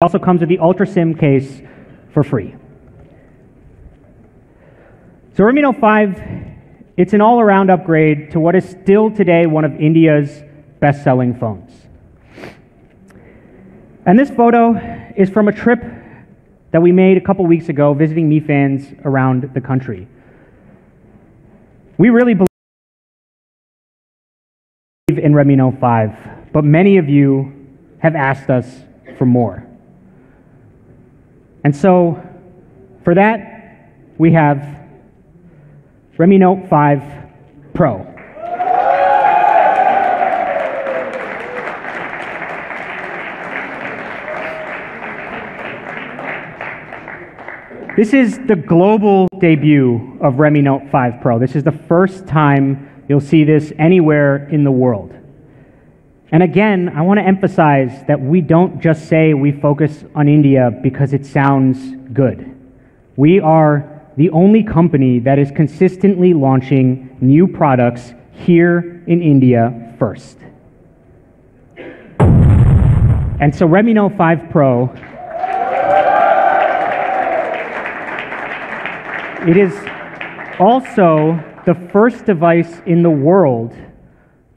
also comes with the Ultra SIM case for free. So Redmi Note 5, it's an all-around upgrade to what is still today one of India's best-selling phones. And this photo is from a trip that we made a couple weeks ago visiting Mi fans around the country. We really believe in Redmi Note 5, but many of you have asked us for more. And so, for that, we have Redmi Note 5 Pro. This is the global debut of Redmi Note 5 Pro. This is the first time you'll see this anywhere in the world. And again, I want to emphasize that we don't just say we focus on India because it sounds good. We are the only company that is consistently launching new products here in India first. And so Redmi Note 5 Pro, it is also the first device in the world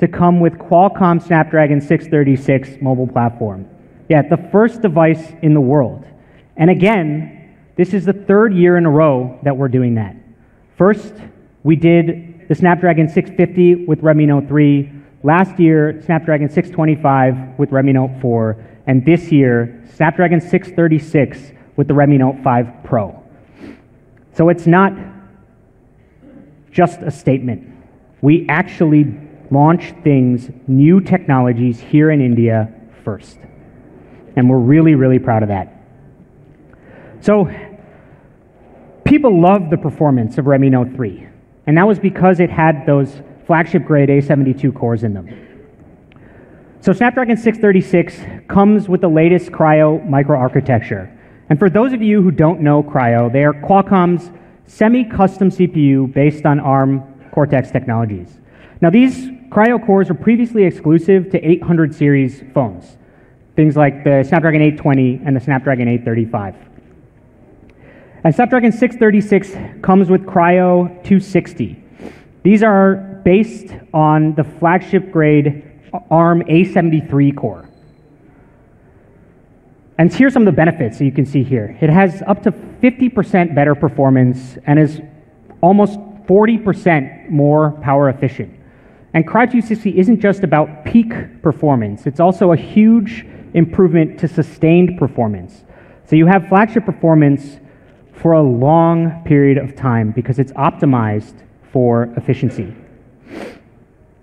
to come with Qualcomm Snapdragon 636 mobile platform. Yeah, the first device in the world. And again, this is the third year in a row that we're doing that. First, we did the Snapdragon 650 with Redmi Note 3. Last year, Snapdragon 625 with Redmi Note 4. And this year, Snapdragon 636 with the Redmi Note 5 Pro. So it's not just a statement. We actually launch things, new technologies here in India first. And we're really, really proud of that. So people love the performance of Redmi Note 3. And that was because it had those flagship grade A72 cores in them. So Snapdragon 636 comes with the latest Kryo microarchitecture. And for those of you who don't know Kryo, they are Qualcomm's semi-custom CPU based on ARM Cortex technologies. Now these Kryo cores were previously exclusive to 800 series phones, things like the Snapdragon 820 and the Snapdragon 835. And Snapdragon 636 comes with Kryo 260. These are based on the flagship grade ARM A73 core. And here's some of the benefits that you can see here. It has up to 50% better performance and is almost 40% more power efficient. And Kryo 260 isn't just about peak performance, it's also a huge improvement to sustained performance. So you have flagship performance for a long period of time because it's optimized for efficiency.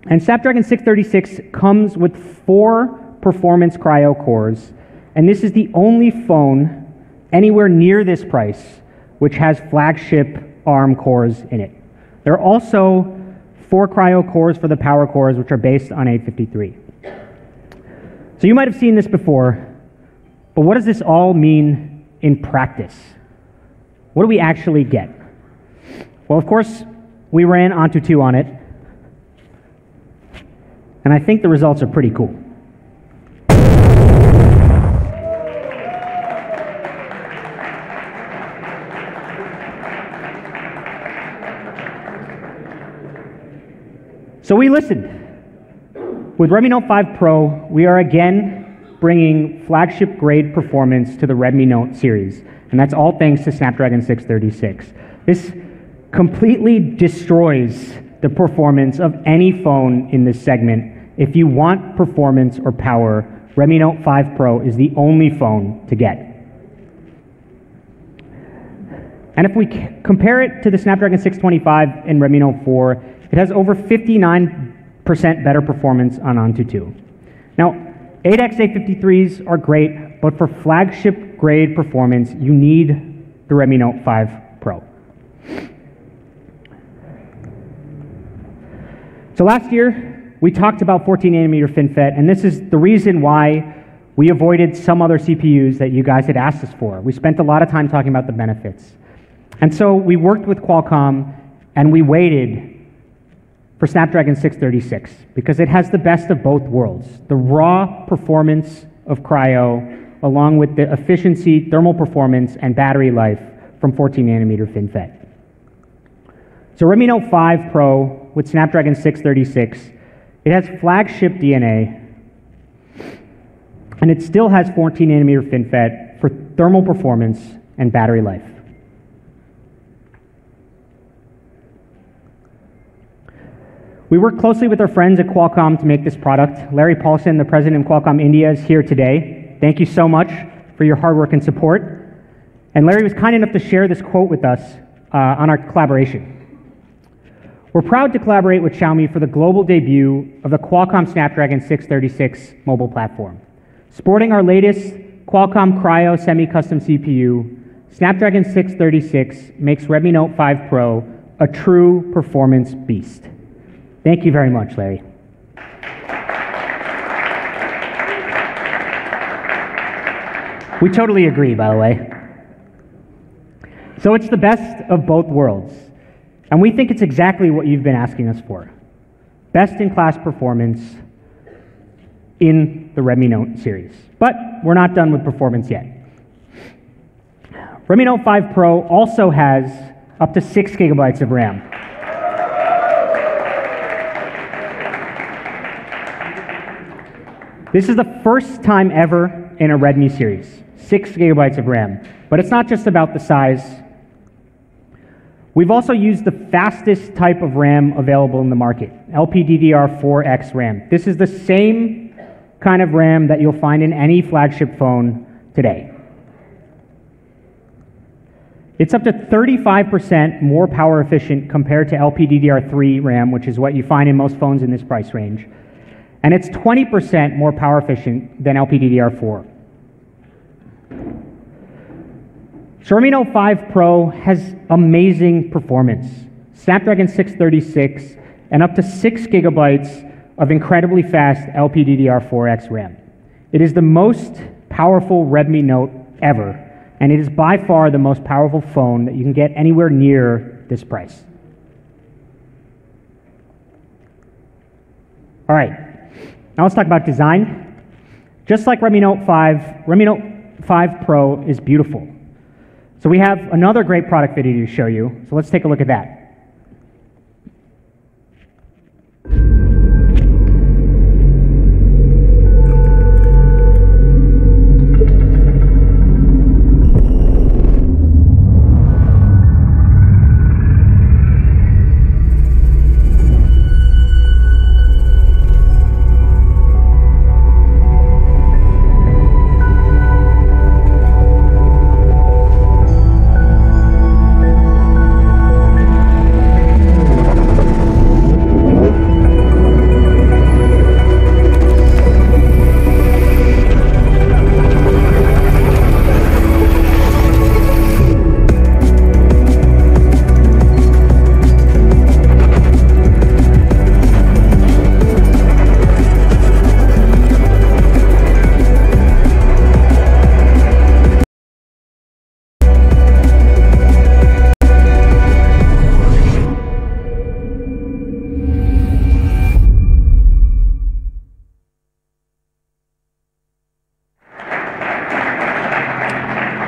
And Snapdragon 636 comes with 4 performance Kryo cores, and this is the only phone anywhere near this price which has flagship ARM cores in it. There are also 4 Kryo cores for the power cores, which are based on 853. So you might have seen this before, but what does this all mean in practice? What do we actually get? Well, of course, we ran Antutu on it, and I think the results are pretty cool. So we listened. With Redmi Note 5 Pro, we are again bringing flagship grade performance to the Redmi Note series, and that's all thanks to Snapdragon 636. This completely destroys the performance of any phone in this segment. If you want performance or power, Redmi Note 5 Pro is the only phone to get. And if we compare it to the Snapdragon 625 and Redmi Note 4, it has over 59% better performance on Antutu. Now, 8X A53s are great, but for flagship grade performance, you need the Redmi Note 5 Pro. So last year, we talked about 14nm FinFET, and this is the reason why we avoided some other CPUs that you guys had asked us for. We spent a lot of time talking about the benefits. And so we worked with Qualcomm, and we waited for Snapdragon 636 because it has the best of both worlds. The raw performance of Kryo along with the efficiency, thermal performance, and battery life from 14nm FinFET. So Redmi Note 5 Pro with Snapdragon 636, it has flagship DNA, and it still has 14nm FinFET for thermal performance and battery life. We work closely with our friends at Qualcomm to make this product. Larry Paulson, the president of Qualcomm India, is here today. Thank you so much for your hard work and support. And Larry was kind enough to share this quote with us on our collaboration. We're proud to collaborate with Xiaomi for the global debut of the Qualcomm Snapdragon 636 mobile platform. Sporting our latest Qualcomm Cryo semi-custom CPU, Snapdragon 636 makes Redmi Note 5 Pro a true performance beast. Thank you very much, Larry. We totally agree, by the way. So it's the best of both worlds. And we think it's exactly what you've been asking us for. Best-in-class performance in the Redmi Note series. But we're not done with performance yet. Redmi Note 5 Pro also has up to 6 gigabytes of RAM. This is the first time ever in a Redmi series, 6 gigabytes of RAM. But it's not just about the size. We've also used the fastest type of RAM available in the market, LPDDR4X RAM. This is the same kind of RAM that you'll find in any flagship phone today. It's up to 35% more power efficient compared to LPDDR3 RAM, which is what you find in most phones in this price range. And it's 20% more power efficient than LPDDR4. So Redmi Note 5 Pro has amazing performance. Snapdragon 636 and up to 6 gigabytes of incredibly fast LPDDR4X RAM. It is the most powerful Redmi Note ever, and it is by far the most powerful phone that you can get anywhere near this price. All right, now let's talk about design. Just like Redmi Note 5, Redmi Note 5 Pro is beautiful. So we have another great product video to show you, so let's take a look at that.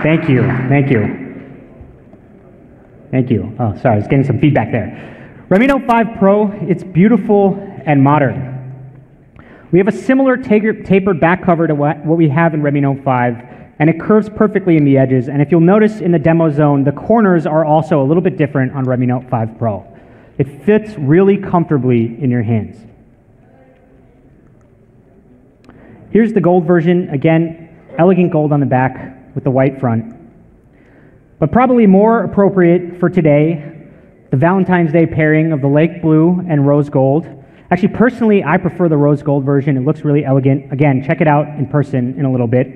Thank you, thank you. Thank you. Oh, sorry, I was getting some feedback there. Redmi Note 5 Pro, it's beautiful and modern. We have a similar tapered back cover to what we have in Redmi Note 5, and it curves perfectly in the edges. And if you'll notice in the demo zone, the corners are also a little bit different on Redmi Note 5 Pro. It fits really comfortably in your hands. Here's the gold version. Again, elegant gold on the back with the white front. But probably more appropriate for today, the Valentine's Day pairing of the lake blue and rose gold. Actually, personally, I prefer the rose gold version. It looks really elegant. Again, check it out in person in a little bit.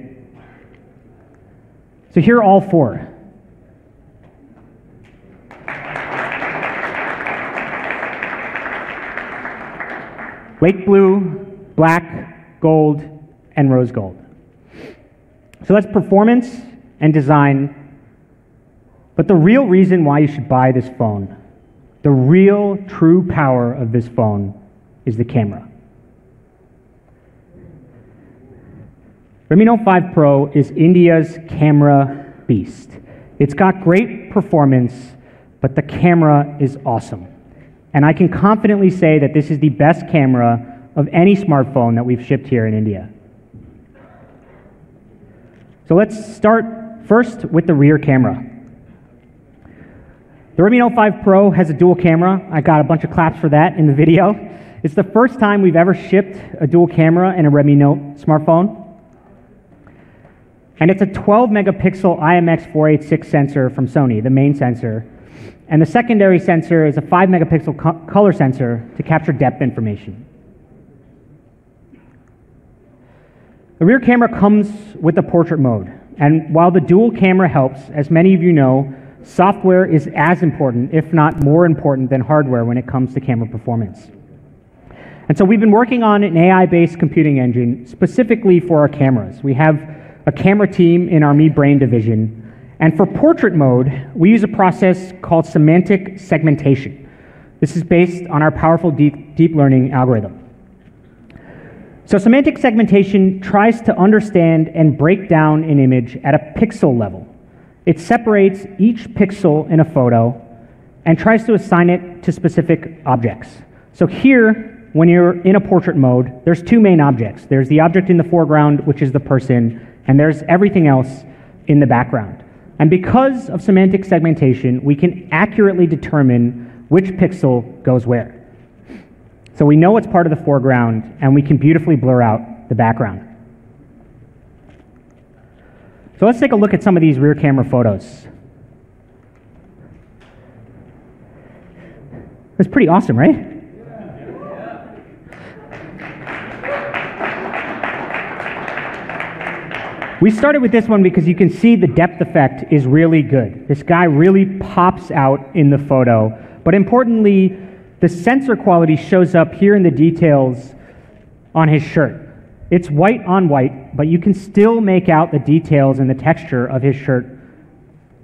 So here are all four. Lake blue, black, gold, and rose gold. So that's performance and design. But the real reason why you should buy this phone, the real true power of this phone, is the camera. Redmi Note 5 Pro is India's camera beast. It's got great performance, but the camera is awesome. And I can confidently say that this is the best camera of any smartphone that we've shipped here in India. So let's start first with the rear camera. The Redmi Note 5 Pro has a dual camera. I got a bunch of claps for that in the video. It's the first time we've ever shipped a dual camera in a Redmi Note smartphone. And it's a 12 megapixel IMX486 sensor from Sony, the main sensor. And the secondary sensor is a 5 megapixel color sensor to capture depth information. The rear camera comes with the portrait mode. And while the dual camera helps, as many of you know, software is as important, if not more important than hardware when it comes to camera performance. And so we've been working on an AI-based computing engine specifically for our cameras. We have a camera team in our Mi Brain division. And for portrait mode, we use a process called semantic segmentation. This is based on our powerful deep learning algorithm. So semantic segmentation tries to understand and break down an image at a pixel level. It separates each pixel in a photo and tries to assign it to specific objects. So here, when you're in a portrait mode, there's two main objects. There's the object in the foreground, which is the person, and there's everything else in the background. And because of semantic segmentation, we can accurately determine which pixel goes where. So we know what's part of the foreground, and we can beautifully blur out the background. So let's take a look at some of these rear camera photos. That's pretty awesome, right? We started with this one because you can see the depth effect is really good. This guy really pops out in the photo. But importantly, the sensor quality shows up here in the details on his shirt. It's white on white, but you can still make out the details and the texture of his shirt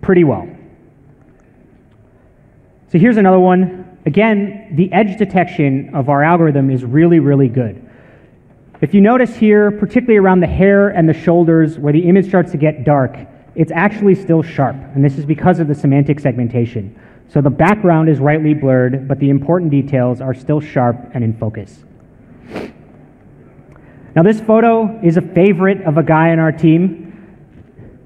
pretty well. So here's another one. Again, the edge detection of our algorithm is really, really good. If you notice here, particularly around the hair and the shoulders where the image starts to get dark, it's actually still sharp, and this is because of the semantic segmentation. So the background is rightly blurred, but the important details are still sharp and in focus. Now this photo is a favorite of a guy on our team.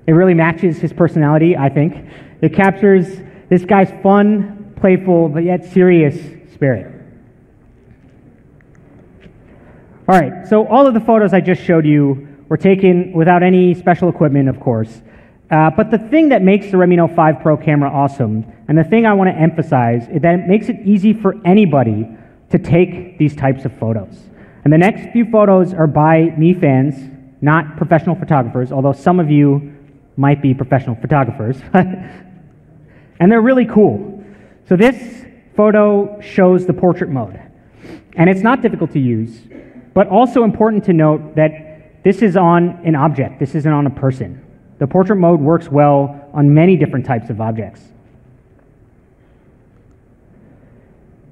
It really matches his personality, I think. It captures this guy's fun, playful, but yet serious spirit. All right, so all of the photos I just showed you were taken without any special equipment, of course. But the thing that makes the Redmi Note 5 Pro camera awesome, and the thing I want to emphasize, is that it makes it easy for anybody to take these types of photos. And the next few photos are by Mi fans, not professional photographers, although some of you might be professional photographers. And they're really cool. So this photo shows the portrait mode. And it's not difficult to use, but also important to note that this is on an object. This isn't on a person. The portrait mode works well on many different types of objects.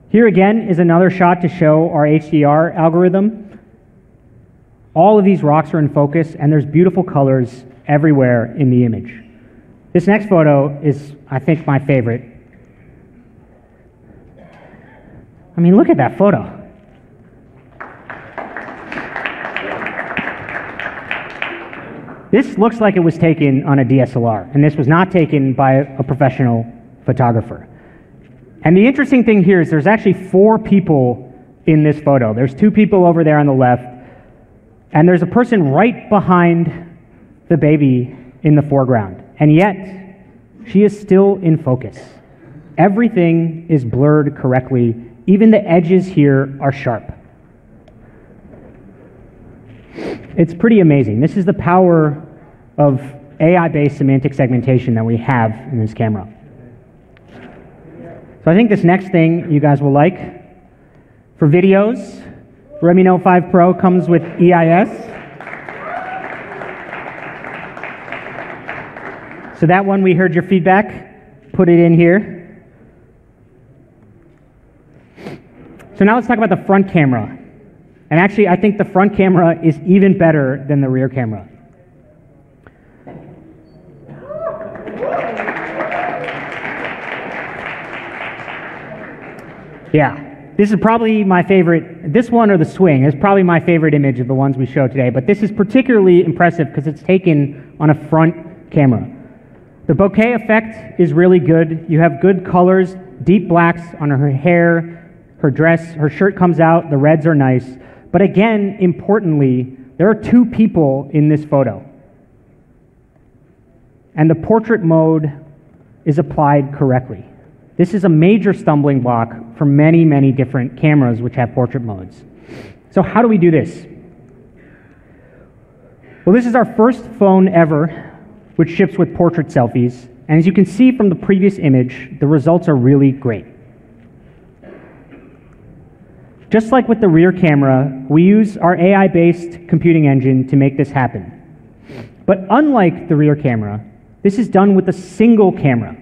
Here again is another shot to show our HDR algorithm. All of these rocks are in focus, and there's beautiful colors everywhere in the image. This next photo is, I think, my favorite. I mean, look at that photo. This looks like it was taken on a DSLR, and this was not taken by a professional photographer. And the interesting thing here is there's actually 4 people in this photo. There's 2 people over there on the left, and there's a person right behind the baby in the foreground. And yet, she is still in focus. Everything is blurred correctly. Even the edges here are sharp. It's pretty amazing. This is the power of AI-based semantic segmentation that we have in this camera. So I think this next thing you guys will like. For videos, Redmi Note 5 Pro comes with EIS. So that one, we heard your feedback. Put it in here. So now let's talk about the front camera. And actually, I think the front camera is even better than the rear camera. Yeah, this is probably my favorite. This one or the swing is probably my favorite image of the ones we show today, but this is particularly impressive because it's taken on a front camera. The bokeh effect is really good. You have good colors, deep blacks on her hair, her dress, her shirt comes out, the reds are nice. But again, importantly, there are two people in this photo. And the portrait mode is applied correctly. This is a major stumbling block for many, many different cameras which have portrait modes. So how do we do this? Well, this is our first phone ever which ships with portrait selfies. And as you can see from the previous image, the results are really great. Just like with the rear camera, we use our AI-based computing engine to make this happen. But unlike the rear camera, this is done with a single camera.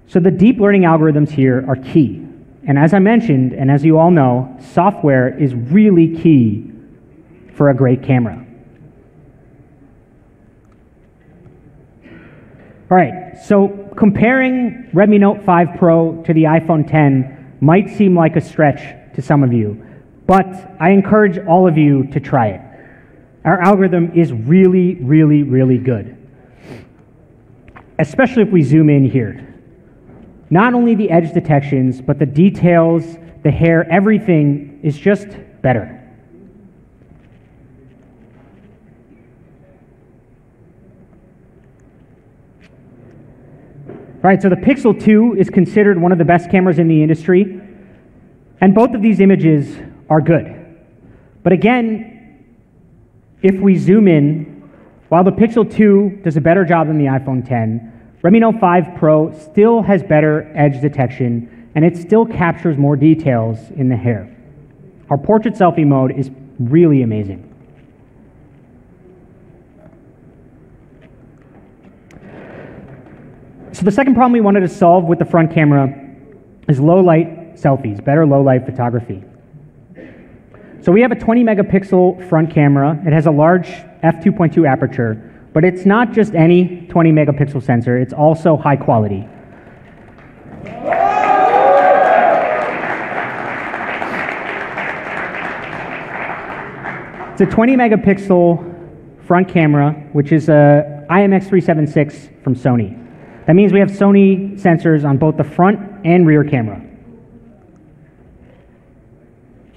So the deep learning algorithms here are key. And as I mentioned, and as you all know, software is really key for a great camera. All right, so comparing Redmi Note 5 Pro to the iPhone X might seem like a stretch to some of you, but I encourage all of you to try it. Our algorithm is really, really, really good, especially if we zoom in here. Not only the edge detections, but the details, the hair, everything is just better. All right, so the Pixel 2 is considered one of the best cameras in the industry, and both of these images are good. But again, if we zoom in, while the Pixel 2 does a better job than the iPhone X, Redmi Note 5 Pro still has better edge detection, and it still captures more details in the hair. Our portrait selfie mode is really amazing. So the second problem we wanted to solve with the front camera is low light selfies, better low light photography. So we have a 20 megapixel front camera. It has a large f2.2 aperture, but it's not just any 20 megapixel sensor, it's also high quality. It's a 20 megapixel front camera, which is a IMX376 from Sony. That means we have Sony sensors on both the front and rear camera.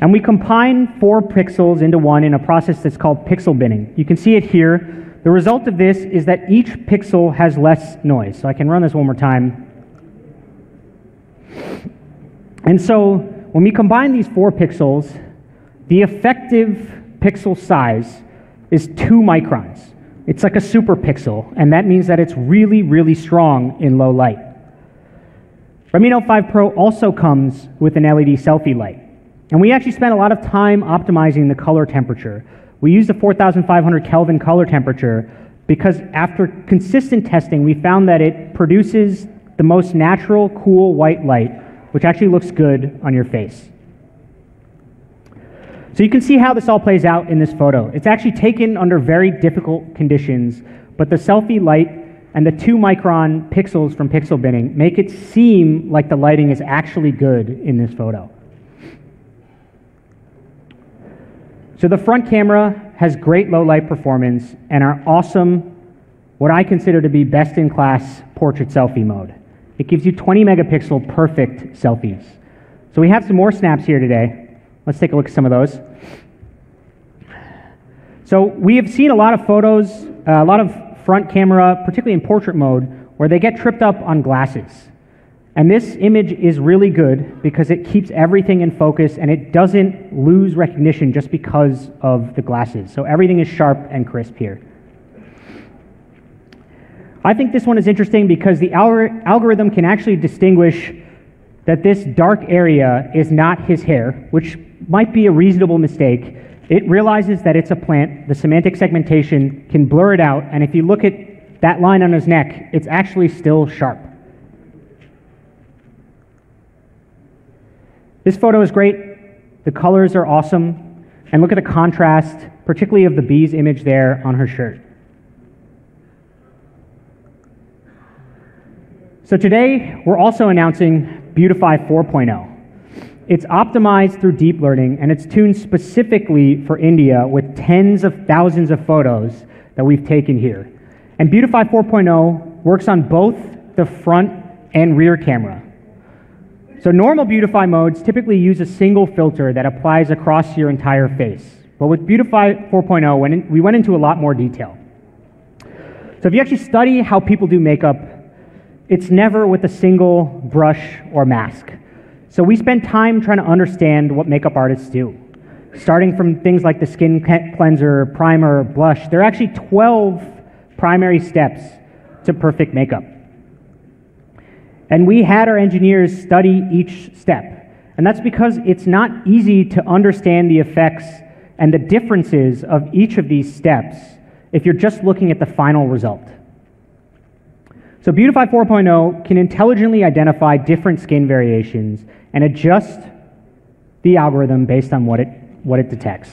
And we combine 4 pixels into one in a process that's called pixel binning. You can see it here. The result of this is that each pixel has less noise. So I can run this one more time. And so when we combine these 4 pixels, the effective pixel size is 2 microns. It's like a super pixel, and that means that it's really, really strong in low light. Redmi Note 5 Pro also comes with an LED selfie light. And we actually spent a lot of time optimizing the color temperature. We used a 4,500 Kelvin color temperature because after consistent testing, we found that it produces the most natural, cool white light, which actually looks good on your face. So you can see how this all plays out in this photo. It's actually taken under very difficult conditions, but the selfie light and the 2 micron pixels from pixel binning make it seem like the lighting is actually good in this photo. So the front camera has great low light performance and our awesome, what I consider to be best-in-class portrait selfie mode. It gives you 20 megapixel perfect selfies. So we have some more snaps here today. Let's take a look at some of those. So we have seen a lot of photos, a lot of front camera, particularly in portrait mode, where they get tripped up on glasses. And this image is really good because it keeps everything in focus and it doesn't lose recognition just because of the glasses. So everything is sharp and crisp here. I think this one is interesting because the algorithm can actually distinguish that this dark area is not his hair, which might be a reasonable mistake. It realizes that it's a plant. The semantic segmentation can blur it out, and if you look at that line on his neck, it's actually still sharp. This photo is great. The colors are awesome. And look at the contrast, particularly of the bee's image there on her shirt. So today, we're also announcing Beautify 4.0. It's optimized through deep learning, and it's tuned specifically for India with tens of thousands of photos that we've taken here. And Beautify 4.0 works on both the front and rear camera. So normal Beautify modes typically use a single filter that applies across your entire face. But with Beautify 4.0, we went into a lot more detail. So if you actually study how people do makeup, it's never with a single brush or mask. So we spend time trying to understand what makeup artists do. Starting from things like the skin cleanser, primer, blush, there are actually 12 primary steps to perfect makeup. And we had our engineers study each step. And that's because it's not easy to understand the effects and the differences of each of these steps if you're just looking at the final result. So Beautify 4.0 can intelligently identify different skin variations and adjust the algorithm based on what it detects.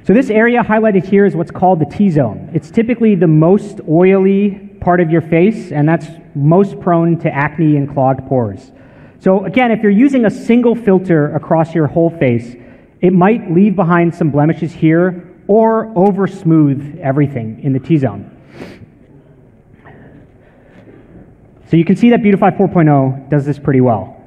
So this area highlighted here is what's called the T-zone. It's typically the most oily part of your face, and that's most prone to acne and clogged pores. So again, if you're using a single filter across your whole face, it might leave behind some blemishes here or over smooth everything in the T-zone. So you can see that Beautify 4.0 does this pretty well.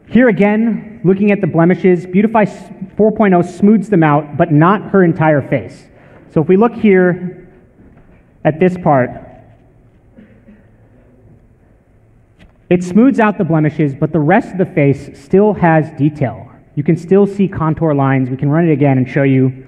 Here again, looking at the blemishes, Beautify 4.0 smooths them out, but not her entire face. So if we look here at this part, it smooths out the blemishes, but the rest of the face still has detail. You can still see contour lines. We can run it again and show you.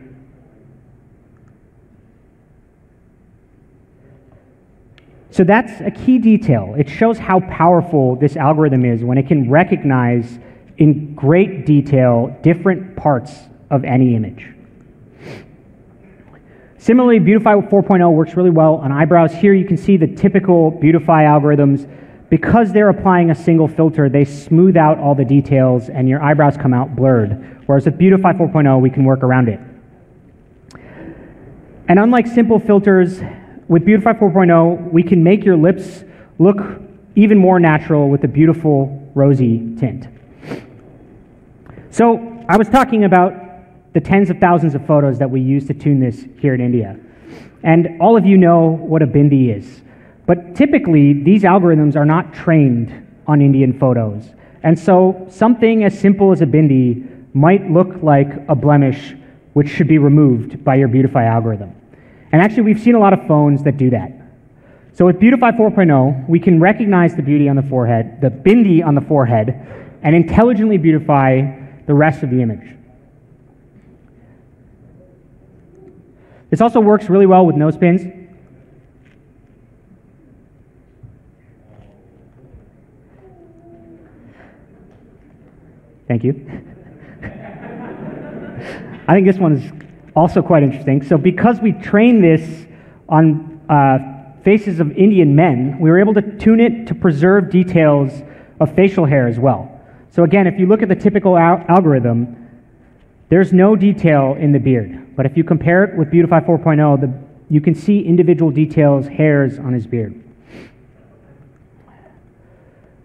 So that's a key detail. It shows how powerful this algorithm is when it can recognize in great detail different parts of any image. Similarly, Beautify 4.0 works really well on eyebrows. Here you can see the typical Beautify algorithms. Because they're applying a single filter, they smooth out all the details and your eyebrows come out blurred. Whereas with Beautify 4.0, we can work around it. And unlike simple filters, with Beautify 4.0, we can make your lips look even more natural with a beautiful rosy tint. So I was talking about the tens of thousands of photos that we use to tune this here in India. And all of you know what a bindi is. But typically, these algorithms are not trained on Indian photos. And so something as simple as a bindi might look like a blemish which should be removed by your Beautify algorithm. And actually, we've seen a lot of phones that do that. So with Beautify 4.0, we can recognize the beauty on the forehead, the bindi on the forehead, and intelligently beautify the rest of the image. This also works really well with nose pins. Thank you. I think this one is also quite interesting. So because we trained this on faces of Indian men, we were able to tune it to preserve details of facial hair as well. So again, if you look at the typical algorithm, there's no detail in the beard. But if you compare it with Beautify 4.0, you can see individual details, hairs on his beard.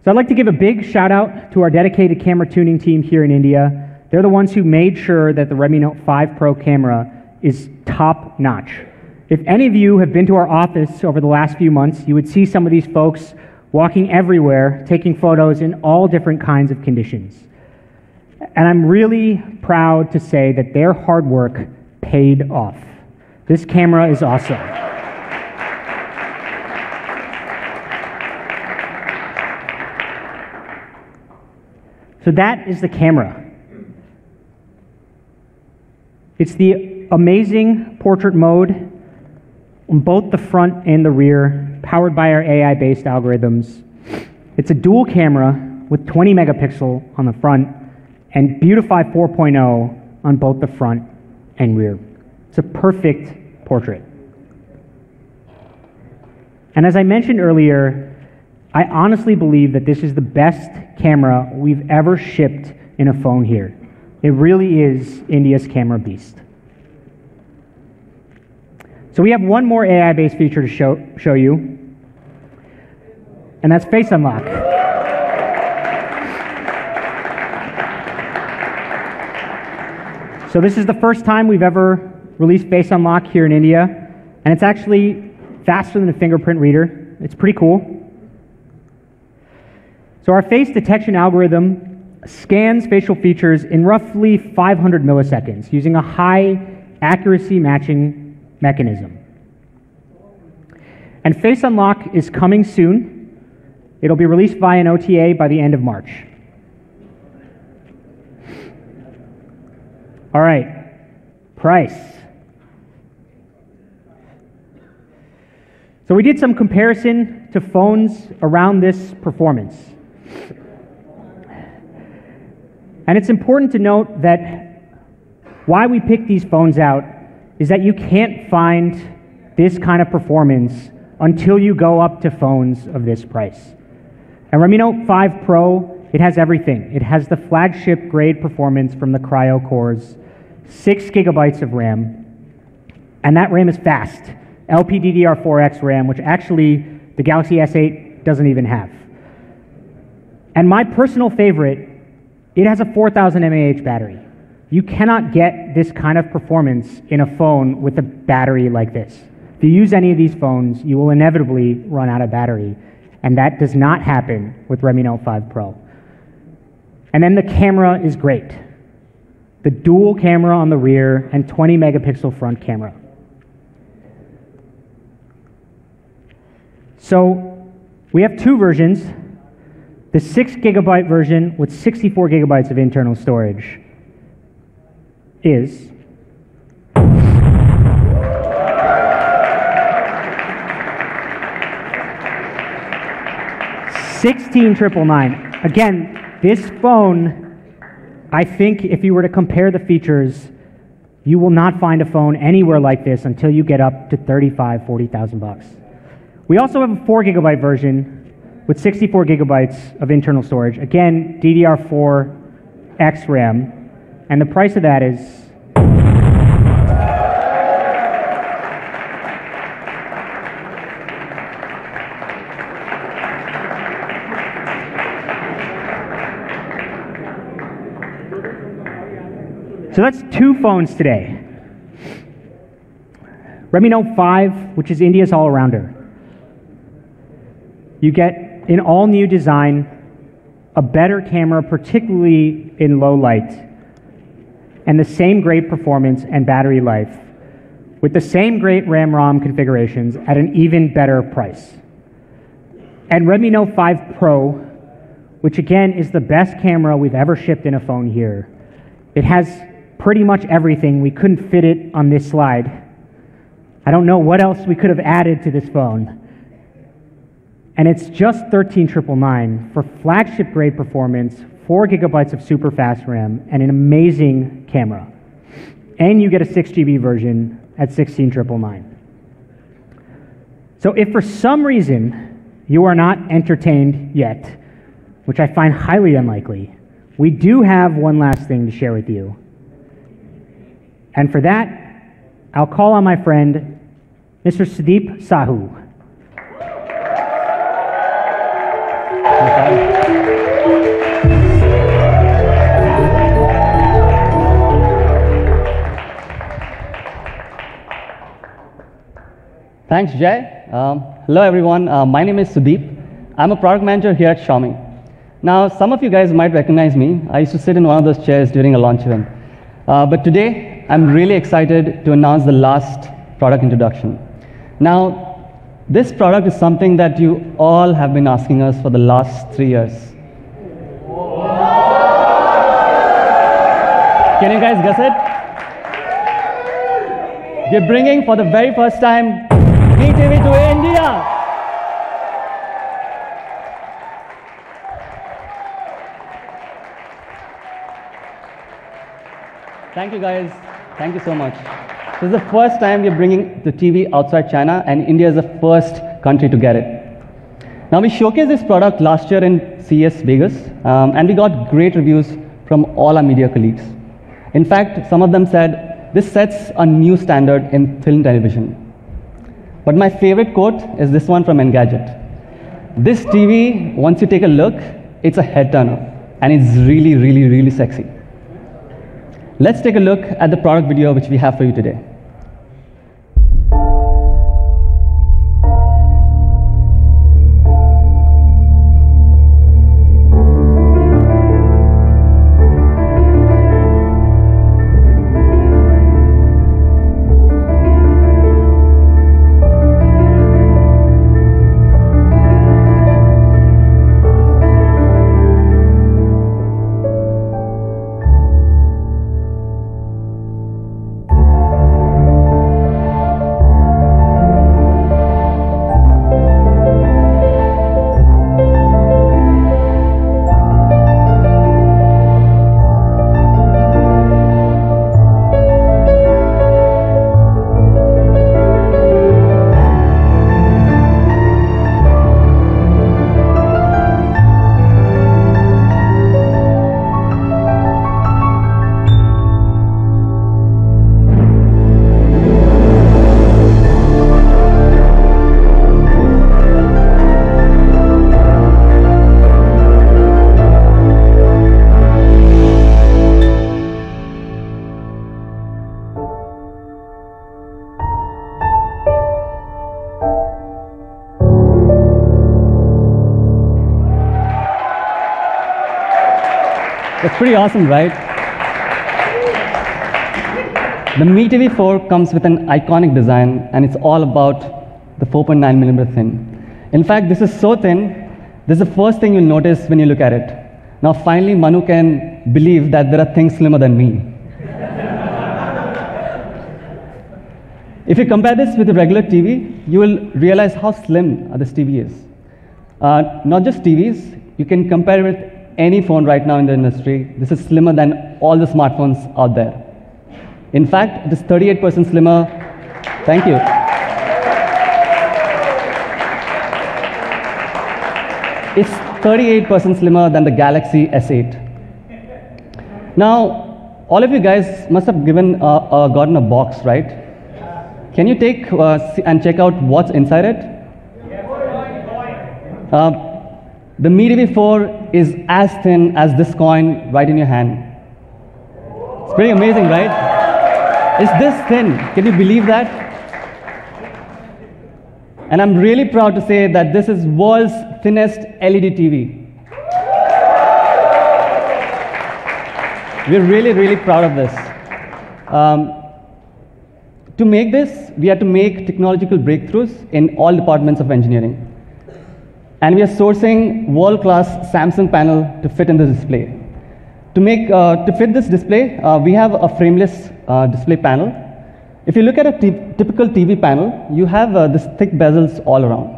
So I'd like to give a big shout out to our dedicated camera tuning team here in India. They're the ones who made sure that the Redmi Note 5 Pro camera is top notch. If any of you have been to our office over the last few months, you would see some of these folks walking everywhere, taking photos in all different kinds of conditions. And I'm really proud to say that their hard work paid off. This camera is awesome. So that is the camera. It's the amazing portrait mode on both the front and the rear, powered by our AI-based algorithms. It's a dual camera with 20 megapixel on the front and Beautify 4.0 on both the front and rear. It's a perfect portrait. And as I mentioned earlier, I honestly believe that this is the best camera we've ever shipped in a phone here. It really is India's camera beast. So we have one more AI-based feature to show you, and that's face unlock. So this is the first time we've ever released face unlock here in India, and it's actually faster than a fingerprint reader. It's pretty cool. So our face detection algorithm scans facial features in roughly 500 milliseconds using a high accuracy matching mechanism. And face unlock is coming soon. It'll be released via an OTA by the end of March. All right, price. So we did some comparison to phones around this performance. And it's important to note that why we picked these phones out is that you can't find this kind of performance until you go up to phones of this price. And Redmi Note 5 Pro, it has everything. It has the flagship grade performance from the Cryo cores, 6 gigabytes of RAM, and that RAM is fast. LPDDR4X RAM, which actually the Galaxy S8 doesn't even have. And my personal favorite, it has a 4000 mAh battery. You cannot get this kind of performance in a phone with a battery like this. If you use any of these phones, you will inevitably run out of battery, and that does not happen with Redmi Note 5 Pro. And then the camera is great. The dual camera on the rear and 20 megapixel front camera. So we have two versions. The 6 gigabyte version with 64 gigabytes of internal storage is $16,999. Again, this phone, I think if you were to compare the features, you will not find a phone anywhere like this until you get up to $35,000, $40,000. We also have a 4 gigabyte version with 64 gigabytes of internal storage. Again, DDR4X RAM, and the price of that is so that's two phones today. Redmi Note 5, which is India's all-arounder. You get an all-new design, a better camera, particularly in low light, and the same great performance and battery life, with the same great RAM-ROM configurations at an even better price. And Redmi Note 5 Pro, which again is the best camera we've ever shipped in a phone here. It has pretty much everything. We couldn't fit it on this slide. I don't know what else we could have added to this phone. And it's just $13,999 for flagship grade performance, 4 gigabytes of super fast RAM, and an amazing camera. And you get a 6 GB version at $16,999. So if for some reason you are not entertained yet, which I find highly unlikely, we do have one last thing to share with you. And for that, I'll call on my friend, Mr. Sudeep Sahu. Thanks, Jay. Hello, everyone. My name is Sudeep. I'm a product manager here at Xiaomi. Now, some of you guys might recognize me. I used to sit in one of those chairs during a launch event. But today, I'm really excited to announce the last product introduction. Now, this product is something that you all have been asking us for the last 3 years. Can you guys guess it? We're bringing for the very first time TV to India. Thank you guys. Thank you so much. This is the first time we're bringing the TV outside China, and India is the first country to get it. Now, we showcased this product last year in CES Vegas, and we got great reviews from all our media colleagues. In fact, some of them said, this sets a new standard in film television. But my favorite quote is this one from Engadget. This TV, once you take a look, it's a head turner, and it's really, really, really sexy. Let's take a look at the product video which we have for you today. That's pretty awesome, right? The Mi TV 4 comes with an iconic design, and it's all about the 4.9mm thin. In fact, this is so thin, this is the first thing you'll notice when you look at it. Now, finally, Manu can believe that there are things slimmer than me. If you compare this with a regular TV, you will realize how slim this TV is. Not just TVs, you can compare it with any phone right now in the industry. This is slimmer than all the smartphones out there. In fact, it is 38% slimmer. Thank you. It's 38% slimmer than the Galaxy S8. Now, all of you guys must have gotten a box, right? Can you take and check out what's inside it? The Mi TV 4 is as thin as this coin right in your hand. It's pretty amazing, right? It's this thin. Can you believe that? And I'm really proud to say that this is world's thinnest LED TV. We're really, really proud of this. To make this, we had to make technological breakthroughs in all departments of engineering. And we are sourcing world-class Samsung panel to fit in the display. To fit this display, we have a frameless display panel. If you look at a typical TV panel, you have this thick bezels all around.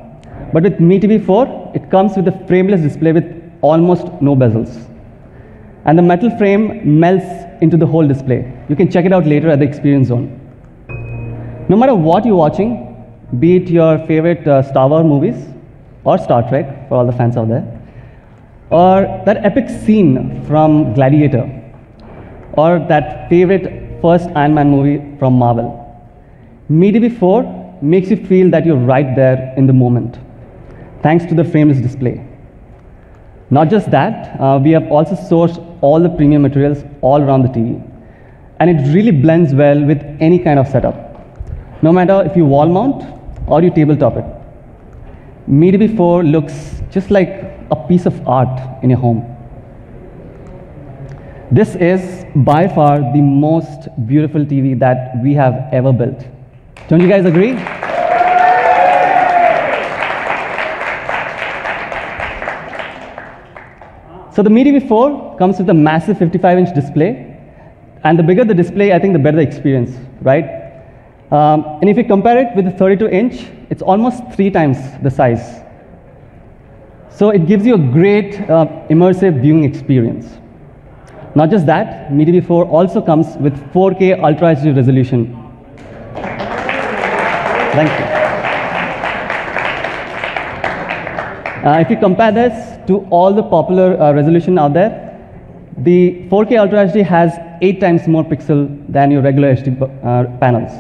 But with Mi TV 4, it comes with a frameless display with almost no bezels. And the metal frame melts into the whole display. You can check it out later at the experience zone. No matter what you're watching, be it your favorite Star Wars movies, or Star Trek, for all the fans out there, or that epic scene from Gladiator, or that favorite first Iron Man movie from Marvel, Mi TV 4 makes you feel that you're right there in the moment, thanks to the frameless display. Not just that, we have also sourced all the premium materials all around the TV, and it really blends well with any kind of setup, no matter if you wall mount or you tabletop it. Mi TV 4 looks just like a piece of art in your home. This is by far the most beautiful TV that we have ever built. Don't you guys agree? So the Mi TV 4 comes with a massive 55-inch display, and the bigger the display, I think the better the experience, right? And if you compare it with the 32-inch, it's almost 3 times the size. So it gives you a great immersive viewing experience. Not just that, Mi TV 4 also comes with 4K Ultra HD resolution. Thank you. If you compare this to all the popular resolution out there, the 4K Ultra HD has 8 times more pixel than your regular HD panels.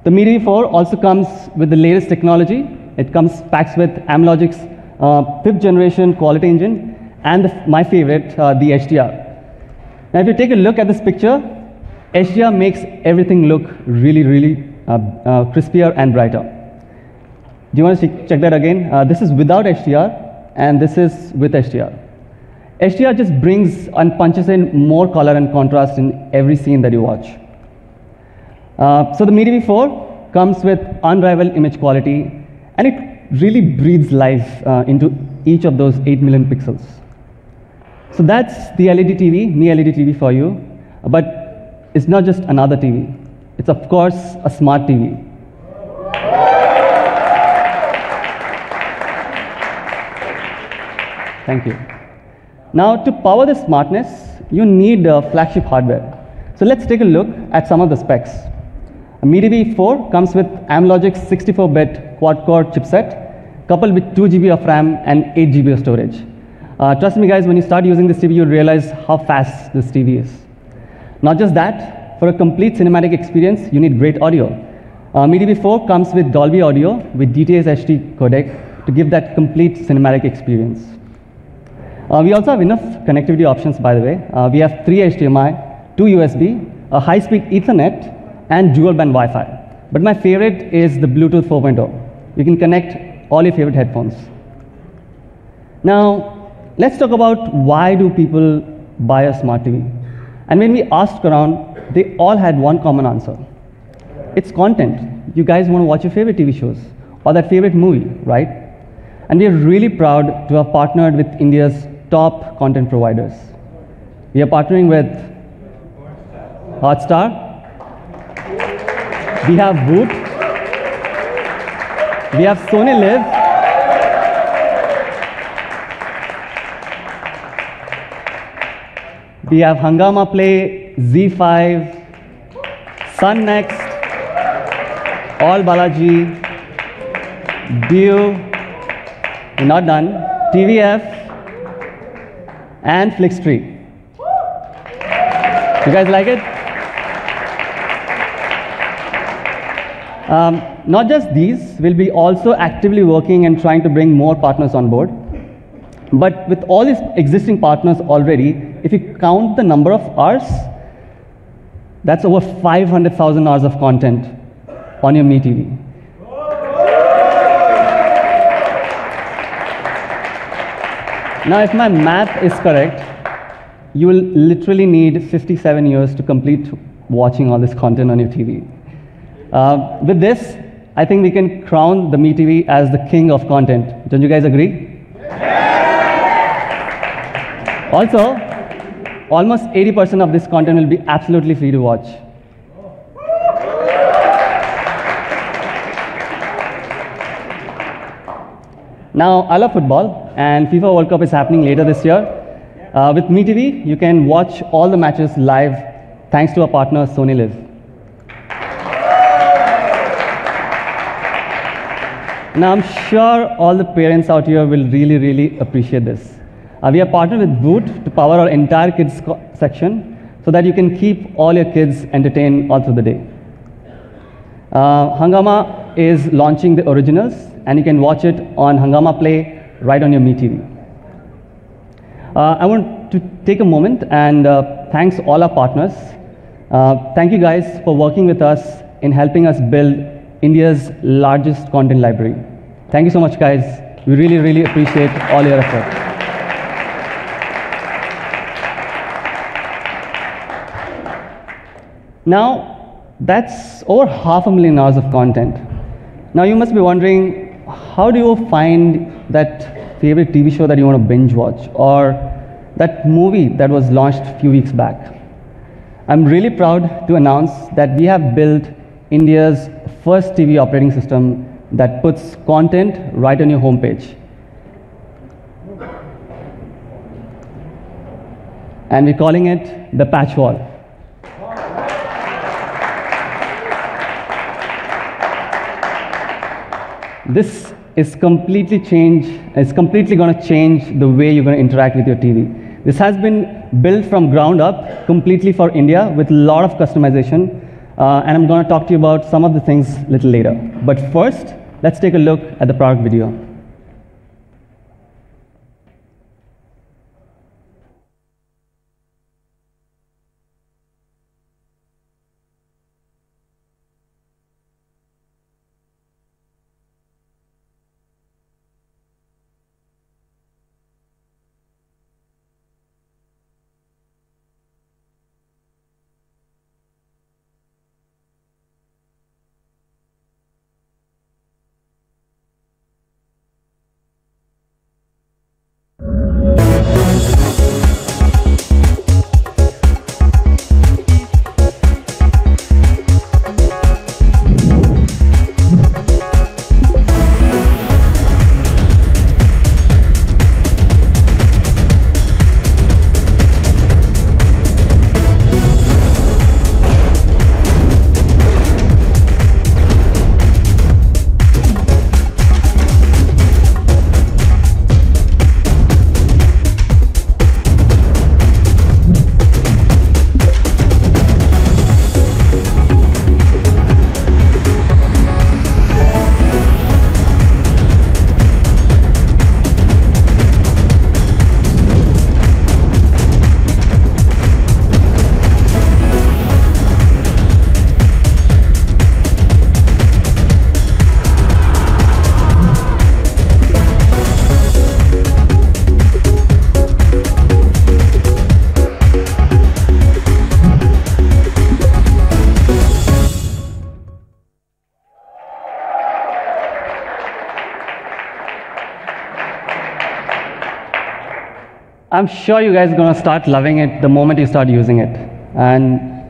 The Mi TV 4 also comes with the latest technology. It comes packed with Amlogic's 5th generation quality engine and my favorite, the HDR. Now, if you take a look at this picture, HDR makes everything look really, really crispier and brighter. Do you want to check that again? This is without HDR, and this is with HDR. HDR just brings and punches in more color and contrast in every scene that you watch. So the Mi TV 4 comes with unrivaled image quality, and it really breathes life into each of those 8 million pixels. So that's the LED TV, Mi LED TV for you. But it's not just another TV. It's, of course, a smart TV. Thank you. Now, to power this smartness, you need flagship hardware. So let's take a look at some of the specs. A Mi TV 4 comes with Amlogic's 64-bit quad-core chipset, coupled with 2 GB of RAM and 8 GB of storage. Trust me, guys, when you start using this TV, you'll realize how fast this TV is. Not just that, for a complete cinematic experience, you need great audio. Mi TV 4 comes with Dolby Audio with DTS HD codec to give that complete cinematic experience. We also have enough connectivity options, by the way. We have 3 HDMI, 2 USB, a high-speed Ethernet, and dual-band Wi-Fi. But my favorite is the Bluetooth 4.0. You can connect all your favorite headphones. Now, let's talk about why do people buy a smart TV. And when we asked around, they all had one common answer. It's content. You guys want to watch your favorite TV shows or that favorite movie, right? And we are really proud to have partnered with India's top content providers. We are partnering with Hotstar, we have Voot, we have Sony Live, we have Hungama Play, Z5, Sun Next, All Balaji, Dio, we're not done, TVF, and Flixtree. You guys like it? Not just these, we'll be also actively working and trying to bring more partners on board. But with all these existing partners already, if you count the number of hours, that's over 500,000 hours of content on your Mi TV. Now, if my math is correct, you will literally need 57 years to complete watching all this content on your TV. With this, I think we can crown the Mi TV as the king of content. Don't you guys agree? Also, almost 80% of this content will be absolutely free to watch. Now, I love football, and FIFA World Cup is happening later this year. With Mi TV, you can watch all the matches live thanks to our partner, Sony Live. Now, I'm sure all the parents out here will really, really appreciate this. We are partnered with Voot to power our entire kids section so that you can keep all your kids entertained all through the day. Hungama is launching the originals, and you can watch it on Hungama Play right on your Mi TV. I want to take a moment and thanks all our partners. Thank you guys for working with us in helping us build India's largest content library. Thank you so much, guys. We really, really appreciate all your effort. Now, that's over 500,000 hours of content. Now, you must be wondering, how do you find that favorite TV show that you want to binge watch, or that movie that was launched a few weeks back? I'm really proud to announce that we have built India's first TV operating system that puts content right on your homepage. And we're calling it the Patch Wall. This is completely going to change the way you're going to interact with your TV. This has been built from ground up completely for India with a lot of customization. and I'm going to talk to you about some of the things a little later. But first, let's take a look at the product video. I'm sure you guys are going to start loving it the moment you start using it. And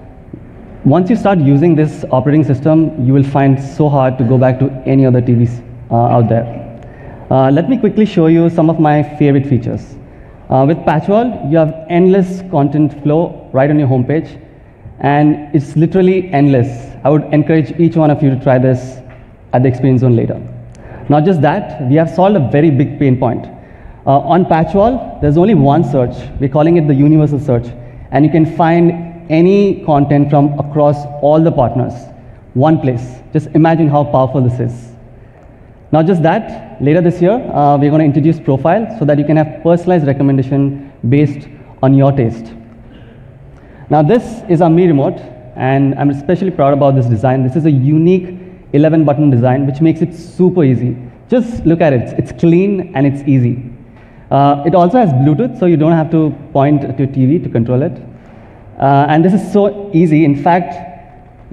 once you start using this operating system, you will find it so hard to go back to any other TVs out there. Let me quickly show you some of my favorite features. With Patchwall, you have endless content flow right on your homepage, and it's literally endless. I would encourage each one of you to try this at the experience zone later. Not just that, we have solved a very big pain point. On Patchwall, there's only one search. We're calling it the universal search, and you can find any content from across all the partners. One place. Just imagine how powerful this is. Not just that, later this year, we're going to introduce Profile so that you can have personalized recommendation based on your taste. Now this is our Mi Remote, and I'm especially proud about this design. This is a unique 11-button design which makes it super easy. Just look at it. It's clean and it's easy. It also has Bluetooth, so you don't have to point to your TV to control it. And this is so easy. In fact,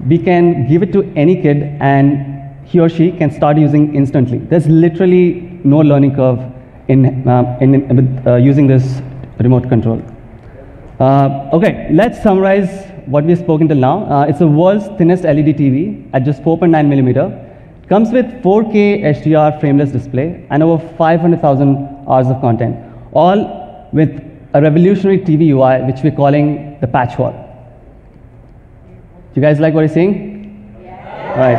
we can give it to any kid and he or she can start using instantly. There's literally no learning curve with using this remote control. Okay, let's summarize what we've spoken till now. It's the world's thinnest LED TV at just 4.9 millimeter. Comes with 4K HDR frameless display and over 500,000 hours of content, all with a revolutionary TV UI, which we're calling the Patchwall. Do you guys like what you're seeing? Yeah. Right.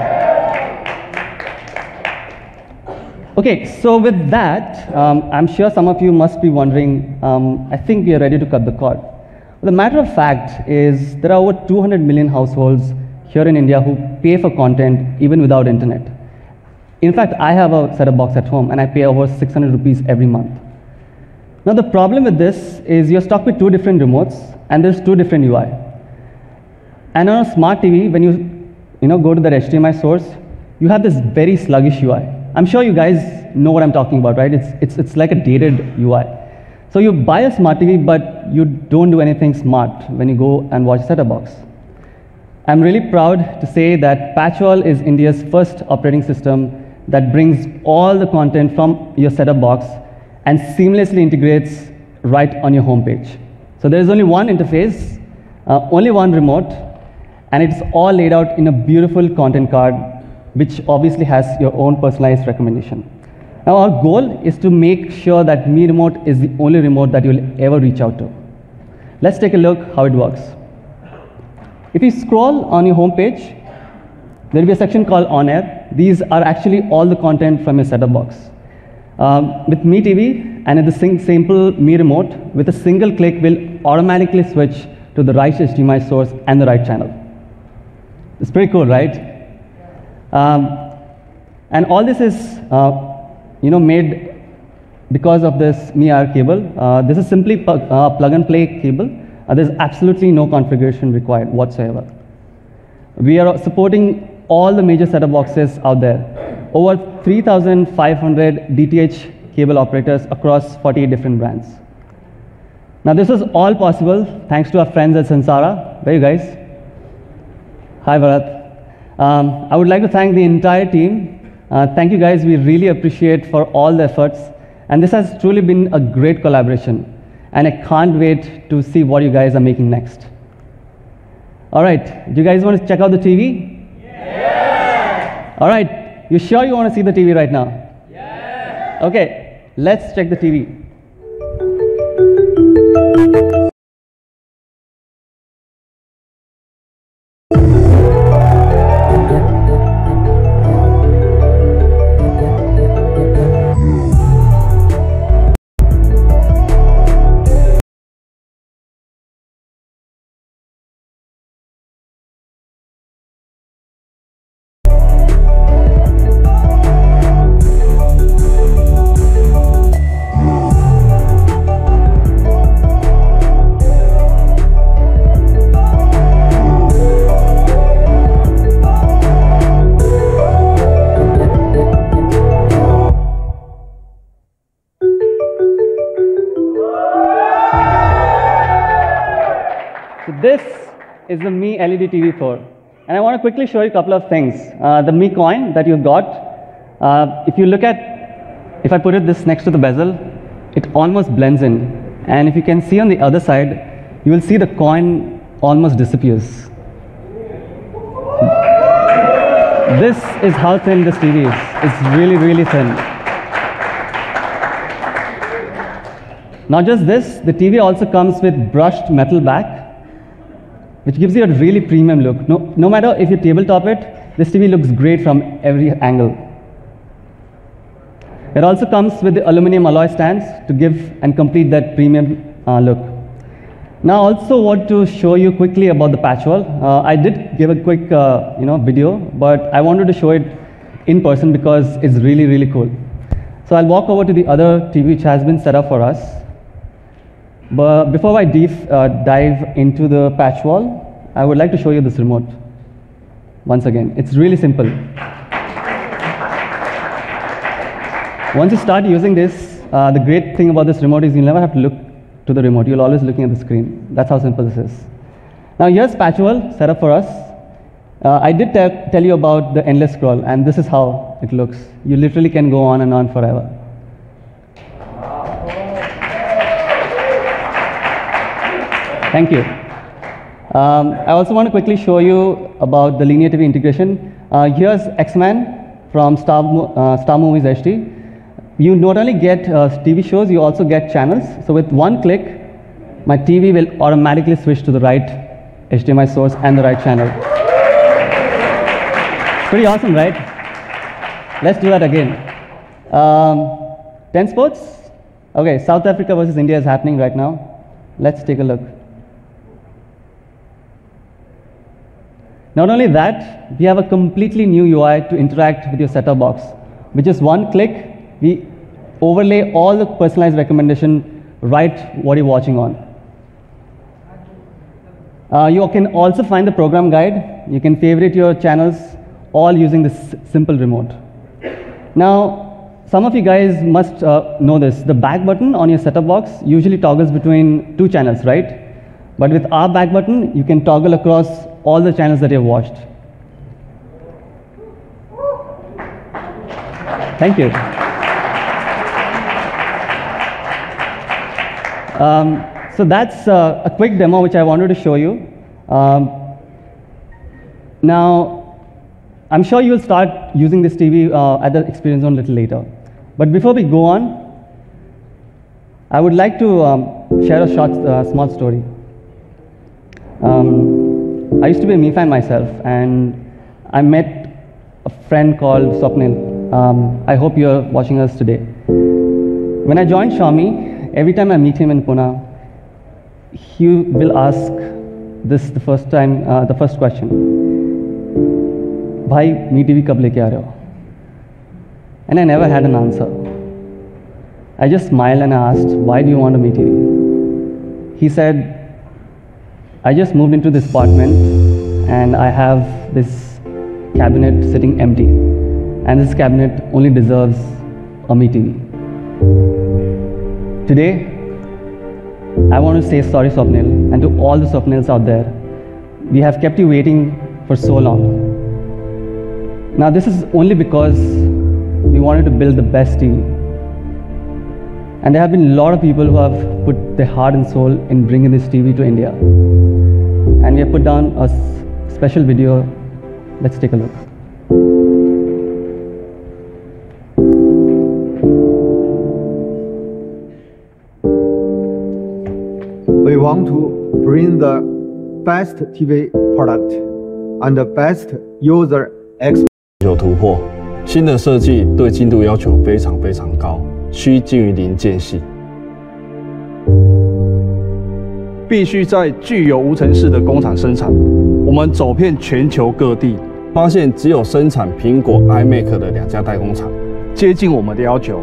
Okay, so with that, I'm sure some of you must be wondering, I think we are ready to cut the cord. Well, the matter of fact is there are over 200 million households here in India who pay for content even without internet. In fact, I have a set-top box at home and I pay over 600 rupees every month. Now the problem with this is you're stuck with two different remotes and there's two different UI. And on a smart TV, when you go to the HDMI source, you have this very sluggish UI. I'm sure you guys know what I'm talking about, right? It's like a dated UI. So you buy a smart TV, but you don't do anything smart when you go and watch a set-top box. I'm really proud to say that Patchwall is India's first operating system that brings all the content from your set-top box and seamlessly integrates right on your homepage. So there is only one interface, only one remote, and it's all laid out in a beautiful content card, which obviously has your own personalized recommendation. Now our goal is to make sure that Mi Remote is the only remote that you'll ever reach out to. Let's take a look how it works. If you scroll on your homepage, there will be a section called On Air. These are actually all the content from your set-top box. With Mi TV and with the simple Mi Remote, with a single click, we'll automatically switch to the right HDMI source and the right channel. It's pretty cool, right? And all this is made because of this Mi-IR cable. This is simply plug and play cable. There's absolutely no configuration required whatsoever. We are supporting all the major set-top boxes out there. Over 3,500 DTH cable operators across 48 different brands. Now this is all possible thanks to our friends at Sansara. Where are you guys? Hi Bharat. I would like to thank the entire team. Thank you guys, we really appreciate for all the efforts. And this has truly been a great collaboration. And I can't wait to see what you guys are making next. All right, do you guys want to check out the TV? Yeah! All right, you sure you want to see the TV right now? Yeah! Okay, let's check the TV. This is the Mi LED TV 4. And I want to quickly show you a couple of things. The Mi coin that you got, if you look at, if I put it this next to the bezel, it almost blends in. And if you can see on the other side, you will see the coin almost disappears. This is how thin this TV is. It's really, really thin. Not just this, the TV also comes with brushed metal back, which gives you a really premium look. No matter if you tabletop it, this TV looks great from every angle. It also comes with the aluminum alloy stands to give and complete that premium look. Now, I also want to show you quickly about the patch wall. I did give a quick video, but I wanted to show it in person because it's really, really cool. So I'll walk over to the other TV which has been set up for us. But before I dive into the patch wall, I would like to show you this remote. Once again, it's really simple. Once you start using this, the great thing about this remote is you'll never have to look to the remote. You'll always looking at the screen. That's how simple this is. Now here's patch wall set up for us. I did tell you about the endless scroll, and this is how it looks. You literally can go on and on forever. Thank you. I also want to quickly show you about the linear TV integration. Here's X-Men from Star Movies HD. You not only get TV shows, you also get channels. So with one click, my TV will automatically switch to the right HDMI source and the right channel. Pretty awesome, right? Let's do that again. 10 sports? Okay, South Africa versus India is happening right now. Let's take a look. Not only that, we have a completely new UI to interact with your set-top box. With just one click, we overlay all the personalized recommendation right what you're watching on. You can also find the program guide. You can favorite your channels all using this simple remote. Now, some of you guys must know this. The back button on your set-top box usually toggles between two channels, right? But with our back button, you can toggle across all the channels that you've watched. Thank you. So that's a quick demo which I wanted to show you. Now, I'm sure you'll start using this TV at the experience zone a little later. But before we go on, I would like to share a short, small story. I used to be a Mi fan myself, and I met a friend called Swapnil. I hope you're watching us today. When I joined Xiaomi, every time I meet him in Pune, he will ask this the first question. भाई Mi TV कब लेके आ रहे हो? And I never had an answer. I just smiled and I asked, why do you want a Me TV? He said, I just moved into this apartment and I have this cabinet sitting empty, and this cabinet only deserves a Me TV. Today, I want to say sorry, Swapnil, and to all the Swapnils out there. We have kept you waiting for so long. Now, this is only because we wanted to build the best TV. And there have been a lot of people who have put their heart and soul in bringing this TV to India. And we have put down a special video. Let's take a look. We want to bring the best TV product and the best user experience. 有突破，新的设计对精度要求非常高，需近于零间隙，必须在具有无尘室的工厂生产。我们走遍全球各地，发现只有生产苹果 iMac 的2家代工厂接近我们的要求，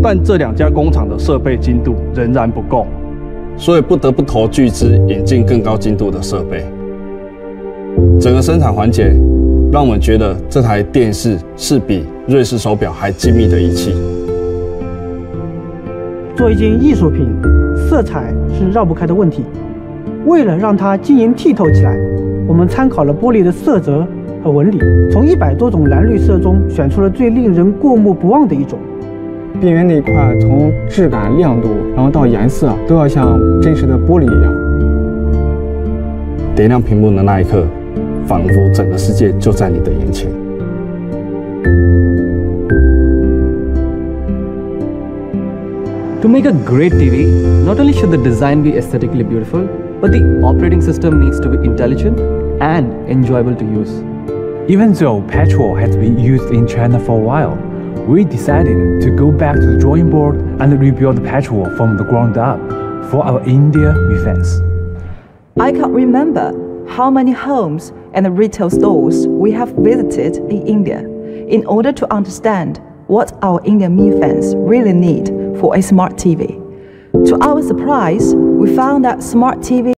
但这2家工厂的设备精度仍然不够，所以不得不投巨资引进更高精度的设备。整个生产环节让我们觉得这台电视是比瑞士手表还精密的仪器。做一件艺术品，色彩是绕不开的问题。为了让它晶莹剔透起来，我们参考了玻璃的色泽和纹理，从100多种蓝绿色中选出了最令人过目不忘的一种。边缘那一块，从质感、亮度，然后到颜色，都要像真实的玻璃一样。点亮屏幕的那一刻，仿佛整个世界就在你的眼前。To make a great TV, not only should the design be aesthetically beautiful, but the operating system needs to be intelligent and enjoyable to use. Even though petrol has been used in China for a while, we decided to go back to the drawing board and rebuild petrol from the ground up for our India defense. I can't remember how many homes and retail stores we have visited in India in order to understand what our Indian Mi fans really need for a smart TV. To our surprise, we found that smart TV